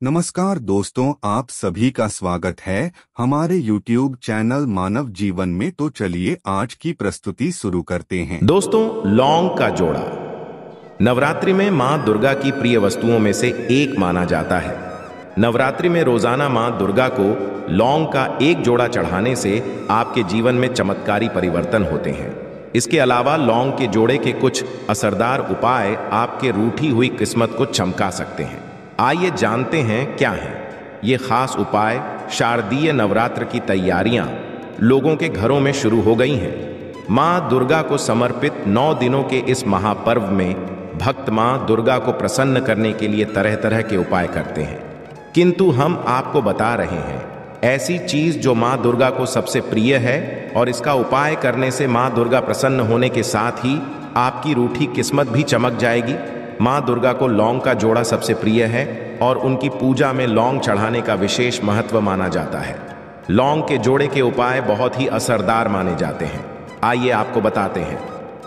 नमस्कार दोस्तों, आप सभी का स्वागत है हमारे YouTube चैनल मानव जीवन में। तो चलिए आज की प्रस्तुति शुरू करते हैं। दोस्तों, लौंग का जोड़ा नवरात्रि में मां दुर्गा की प्रिय वस्तुओं में से एक माना जाता है। नवरात्रि में रोजाना मां दुर्गा को लौंग का एक जोड़ा चढ़ाने से आपके जीवन में चमत्कारी परिवर्तन होते हैं। इसके अलावा लौंग के जोड़े के कुछ असरदार उपाय आपके रूठी हुई किस्मत को चमका सकते हैं। आइए जानते हैं क्या है ये खास उपाय। शारदीय नवरात्र की तैयारियां लोगों के घरों में शुरू हो गई हैं। मां दुर्गा को समर्पित 9 दिनों के इस महापर्व में भक्त मां दुर्गा को प्रसन्न करने के लिए तरह तरह के उपाय करते हैं, किंतु हम आपको बता रहे हैं ऐसी चीज जो मां दुर्गा को सबसे प्रिय है और इसका उपाय करने से मां दुर्गा प्रसन्न होने के साथ ही आपकी रूठी किस्मत भी चमक जाएगी। मां दुर्गा को लौंग का जोड़ा सबसे प्रिय है और उनकी पूजा में लौंग चढ़ाने का विशेष महत्व माना जाता है। लौंग के जोड़े के उपाय बहुत ही असरदार माने जाते हैं। आइए आपको बताते हैं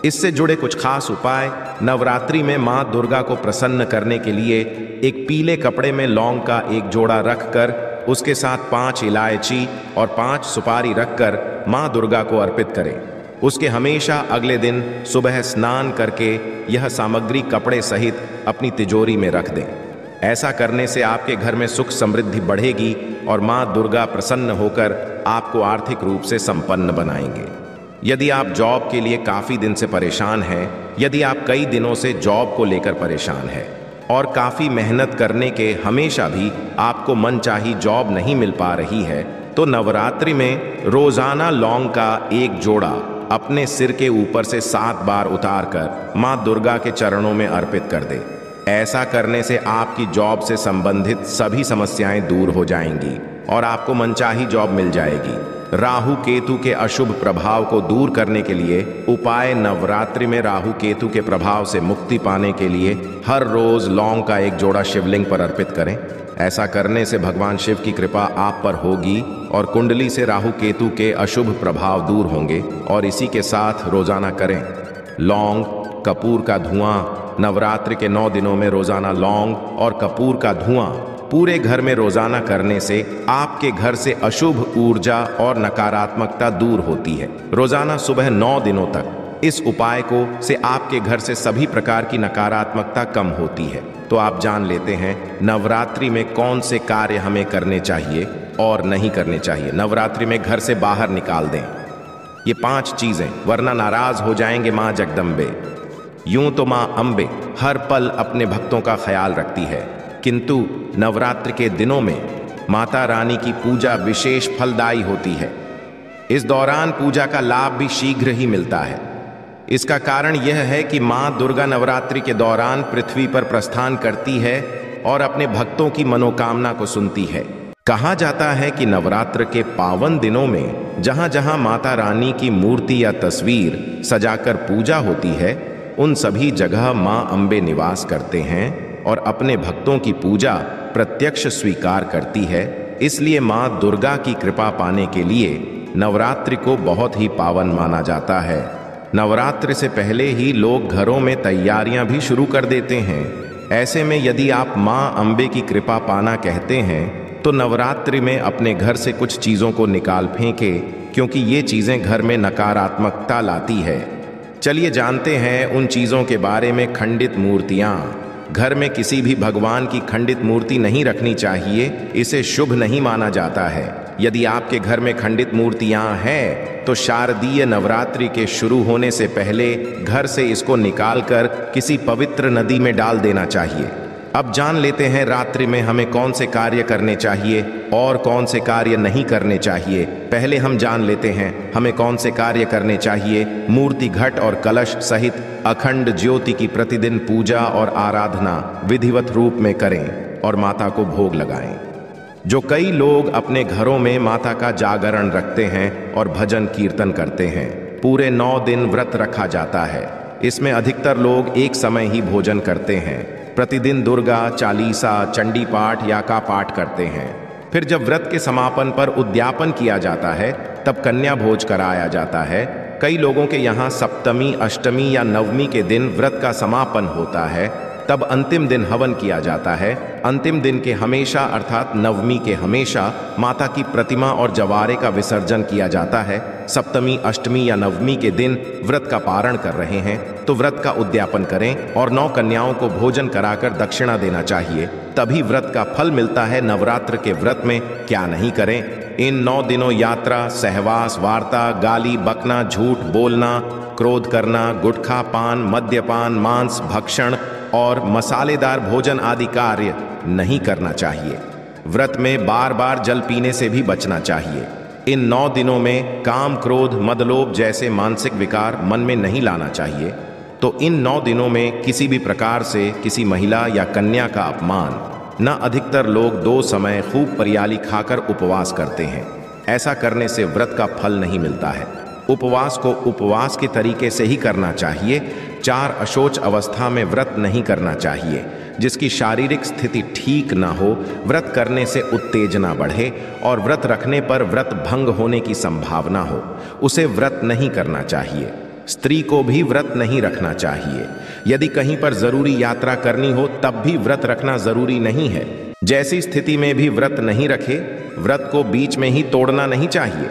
इससे जुड़े कुछ खास उपाय। नवरात्रि में मां दुर्गा को प्रसन्न करने के लिए एक पीले कपड़े में लौंग का एक जोड़ा रखकर उसके साथ 5 इलायची और 5 सुपारी रखकर मां दुर्गा को अर्पित करें। उसके हमेशा अगले दिन सुबह स्नान करके यह सामग्री कपड़े सहित अपनी तिजोरी में रख दें। ऐसा करने से आपके घर में सुख समृद्धि बढ़ेगी और मां दुर्गा प्रसन्न होकर आपको आर्थिक रूप से संपन्न बनाएंगे। यदि आप जॉब के लिए काफ़ी दिन से परेशान हैं, यदि आप कई दिनों से जॉब को लेकर परेशान हैं और काफ़ी मेहनत करने के हमेशा भी आपको मनचाही जॉब नहीं मिल पा रही है, तो नवरात्रि में रोजाना लौंग का एक जोड़ा अपने सिर के ऊपर से 7 बार उतार कर मां दुर्गा के चरणों में अर्पित कर दे। ऐसा करने से आपकी जॉब से संबंधित सभी समस्याएं दूर हो जाएंगी और आपको मनचाही जॉब मिल जाएगी। राहु केतु के अशुभ प्रभाव को दूर करने के लिए उपाय। नवरात्रि में राहु केतु के प्रभाव से मुक्ति पाने के लिए हर रोज लौंग का एक जोड़ा शिवलिंग पर अर्पित करें। ऐसा करने से भगवान शिव की कृपा आप पर होगी और कुंडली से राहु केतु के अशुभ प्रभाव दूर होंगे। और इसी के साथ रोजाना करें लौंग कपूर का धुआं। नवरात्रि के 9 दिनों में रोजाना लौंग और कपूर का धुआं पूरे घर में रोजाना करने से आपके घर से अशुभ ऊर्जा और नकारात्मकता दूर होती है। रोजाना सुबह 9 दिनों तक इस उपाय को से आपके घर से सभी प्रकार की नकारात्मकता कम होती है। तो आप जान लेते हैं नवरात्रि में कौन से कार्य हमें करने चाहिए और नहीं करने चाहिए। नवरात्रि में घर से बाहर निकाल दें ये 5 चीजें, वरना नाराज हो जाएंगे मां जगदम्बे। यूं तो मां अम्बे हर पल अपने भक्तों का ख्याल रखती है, किंतु नवरात्रि के दिनों में माता रानी की पूजा विशेष फलदायी होती है। इस दौरान पूजा का लाभ भी शीघ्र ही मिलता है। इसका कारण यह है कि मां दुर्गा नवरात्रि के दौरान पृथ्वी पर प्रस्थान करती है और अपने भक्तों की मनोकामना को सुनती है। कहा जाता है कि नवरात्र के पावन दिनों में जहां जहां माता रानी की मूर्ति या तस्वीर सजाकर पूजा होती है, उन सभी जगह मां अम्बे निवास करते हैं और अपने भक्तों की पूजा प्रत्यक्ष स्वीकार करती है। इसलिए मां दुर्गा की कृपा पाने के लिए नवरात्रि को बहुत ही पावन माना जाता है। नवरात्रि से पहले ही लोग घरों में तैयारियां भी शुरू कर देते हैं। ऐसे में यदि आप मां अम्बे की कृपा पाना कहते हैं तो नवरात्रि में अपने घर से कुछ चीज़ों को निकाल फेंकें, क्योंकि ये चीज़ें घर में नकारात्मकता लाती है। चलिए जानते हैं उन चीज़ों के बारे में। खंडित मूर्तियाँ। घर में किसी भी भगवान की खंडित मूर्ति नहीं रखनी चाहिए, इसे शुभ नहीं माना जाता है। यदि आपके घर में खंडित मूर्तियां हैं तो शारदीय नवरात्रि के शुरू होने से पहले घर से इसको निकालकर किसी पवित्र नदी में डाल देना चाहिए। अब जान लेते हैं रात्रि में हमें कौन से कार्य करने चाहिए और कौन से कार्य नहीं करने चाहिए। पहले हम जान लेते हैं हमें कौन से कार्य करने चाहिए। मूर्ति, घट और कलश सहित अखंड ज्योति की प्रतिदिन पूजा और आराधना विधिवत रूप में करें और माता को भोग लगाएं। जो कई लोग अपने घरों में माता का जागरण रखते हैं और भजन कीर्तन करते हैं। पूरे 9 दिन व्रत रखा जाता है। इसमें अधिकतर लोग एक समय ही भोजन करते हैं। प्रतिदिन दुर्गा चालीसा, चंडी पाठ या का पाठ करते हैं। फिर जब व्रत के समापन पर उद्यापन किया जाता है तब कन्या भोज कराया जाता है। कई लोगों के यहाँ सप्तमी, अष्टमी या नवमी के दिन व्रत का समापन होता है। तब अंतिम दिन हवन किया जाता है। अंतिम दिन के हमेशा अर्थात नवमी के हमेशा माता की प्रतिमा और जवारे का विसर्जन किया जाता है। सप्तमी, अष्टमी या नवमी के दिन व्रत का पारण कर रहे हैं तो व्रत का उद्यापन करें और 9 कन्याओं को भोजन कराकर दक्षिणा देना चाहिए, तभी व्रत का फल मिलता है। नवरात्र के व्रत में क्या नहीं करें। इन 9 दिनों यात्रा, सहवास, वार्ता, गाली बकना, झूठ बोलना, क्रोध करना, गुटखा पान, मद्यपान, मांस भक्षण और मसालेदार भोजन आदि कार्य नहीं करना चाहिए। व्रत में बार बार जल पीने से भी बचना चाहिए। इन 9 दिनों में काम, क्रोध, मदलोभ जैसे मानसिक विकार मन में नहीं लाना चाहिए। तो इन 9 दिनों में किसी भी प्रकार से किसी महिला या कन्या का अपमान न। अधिकतर लोग 2 समय खूब परियाली खाकर उपवास करते हैं। ऐसा करने से व्रत का फल नहीं मिलता है। उपवास को उपवास के तरीके से ही करना चाहिए। 4 अशौच अवस्था में व्रत नहीं करना चाहिए। जिसकी शारीरिक स्थिति ठीक ना हो, व्रत करने से उत्तेजना बढ़े और व्रत रखने पर व्रत भंग होने की संभावना हो, उसे व्रत नहीं करना चाहिए। स्त्री को भी व्रत नहीं रखना चाहिए। यदि कहीं पर जरूरी यात्रा करनी हो तब भी व्रत रखना जरूरी नहीं है। जैसी स्थिति में भी व्रत नहीं रखे, व्रत को बीच में ही तोड़ना नहीं चाहिए।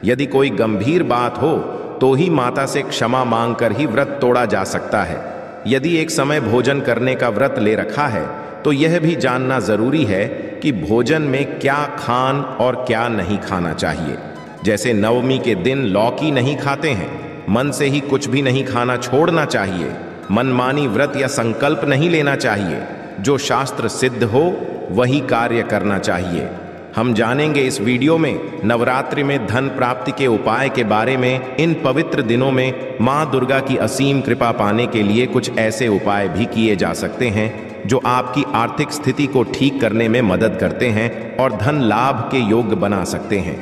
यदि कोई गंभीर बात हो तो ही माता से क्षमा मांगकर ही व्रत तोड़ा जा सकता है। यदि एक समय भोजन करने का व्रत ले रखा है तो यह भी जानना जरूरी है कि भोजन में क्या खान और क्या नहीं खाना चाहिए। जैसे नवमी के दिन लौकी नहीं खाते हैं, मन से ही कुछ भी नहीं खाना छोड़ना चाहिए। मनमानी व्रत या संकल्प नहीं लेना चाहिए। जो शास्त्र सिद्ध हो वही कार्य करना चाहिए। हम जानेंगे इस वीडियो में नवरात्रि में धन प्राप्ति के उपाय के बारे में। इन पवित्र दिनों में माँ दुर्गा की असीम कृपा पाने के लिए कुछ ऐसे उपाय भी किए जा सकते हैं जो आपकी आर्थिक स्थिति को ठीक करने में मदद करते हैं और धन लाभ के योग्य बना सकते हैं।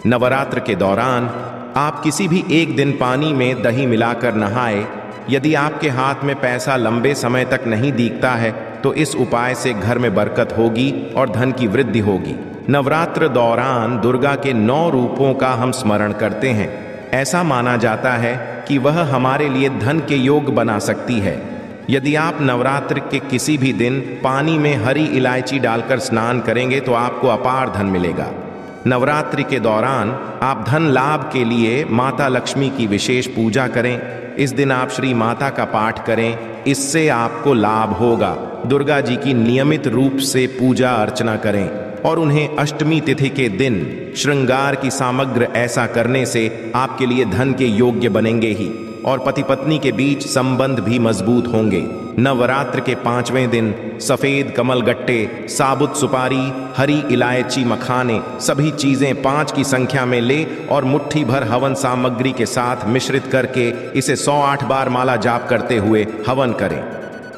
नवरात्र के दौरान आप किसी भी एक दिन पानी में दही मिलाकर नहाए। यदि आपके हाथ में पैसा लंबे समय तक नहीं दिखता है तो इस उपाय से घर में बरकत होगी और धन की वृद्धि होगी। नवरात्र दौरान दुर्गा के 9 रूपों का हम स्मरण करते हैं। ऐसा माना जाता है कि वह हमारे लिए धन के योग बना सकती है। यदि आप नवरात्र के किसी भी दिन पानी में हरी इलायची डालकर स्नान करेंगे तो आपको अपार धन मिलेगा। नवरात्रि के दौरान आप धन लाभ के लिए माता लक्ष्मी की विशेष पूजा करें। इस दिन आप श्री माता का पाठ करें, इससे आपको लाभ होगा। दुर्गा जी की नियमित रूप से पूजा अर्चना करें और उन्हें अष्टमी तिथि के दिन श्रृंगार की सामग्री ऐसा करने से आपके लिए धन के योग्य बनेंगे ही और पति पत्नी के बीच संबंध भी मजबूत होंगे। नवरात्र के 5वें दिन सफेद कमल गट्टे, साबुत सुपारी, हरी इलायची, मखाने सभी चीजें 5 की संख्या में ले और मुट्ठी भर हवन सामग्री के साथ मिश्रित करके इसे 108 बार माला जाप करते हुए हवन करें।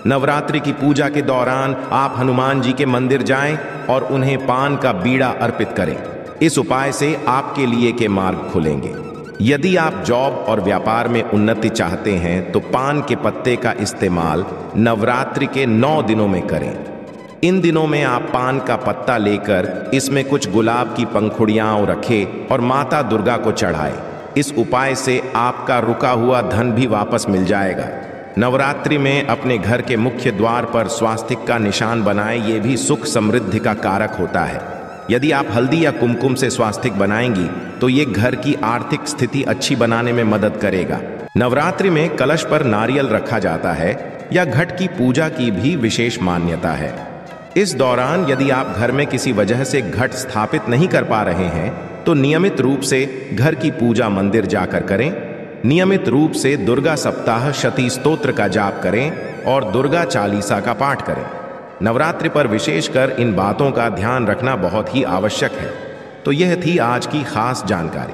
नवरात्रि की पूजा के दौरान आप हनुमान जी के मंदिर जाएं और उन्हें पान का बीड़ा अर्पित करें। इस उपाय से आपके लिए के मार्ग खुलेंगे। यदि आप जॉब और व्यापार में उन्नति चाहते हैं तो पान के पत्ते का इस्तेमाल नवरात्रि के 9 दिनों में करें। इन दिनों में आप पान का पत्ता लेकर इसमें कुछ गुलाब की पंखुड़ियां रखें और माता दुर्गा को चढ़ाएं। इस उपाय से आपका रुका हुआ धन भी वापस मिल जाएगा। नवरात्रि में अपने घर के मुख्य द्वार पर स्वास्तिक का निशान बनाएं, ये भी सुख समृद्धि का कारक होता है। यदि आप हल्दी या कुमकुम से स्वास्तिक बनाएंगी तो ये घर की आर्थिक स्थिति अच्छी बनाने में मदद करेगा। नवरात्रि में कलश पर नारियल रखा जाता है या घट की पूजा की भी विशेष मान्यता है। इस दौरान यदि आप घर में किसी वजह से घट स्थापित नहीं कर पा रहे हैं तो नियमित रूप से घर की पूजा मंदिर जाकर करें। नियमित रूप से दुर्गा सप्ताह शती स्तोत्र का जाप करें और दुर्गा चालीसा का पाठ करें। नवरात्रि पर विशेषकर इन बातों का ध्यान रखना बहुत ही आवश्यक है। तो यह थी आज की खास जानकारी।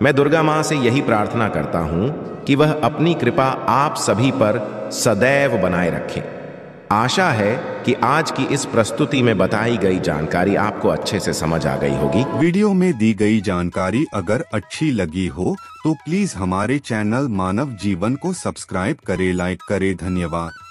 मैं दुर्गा माँ से यही प्रार्थना करता हूँ कि वह अपनी कृपा आप सभी पर सदैव बनाए रखें। आशा है कि आज की इस प्रस्तुति में बताई गई जानकारी आपको अच्छे से समझ आ गई होगी। वीडियो में दी गई जानकारी अगर अच्छी लगी हो तो प्लीज हमारे चैनल मानव जीवन को सब्सक्राइब करें, लाइक करें। धन्यवाद।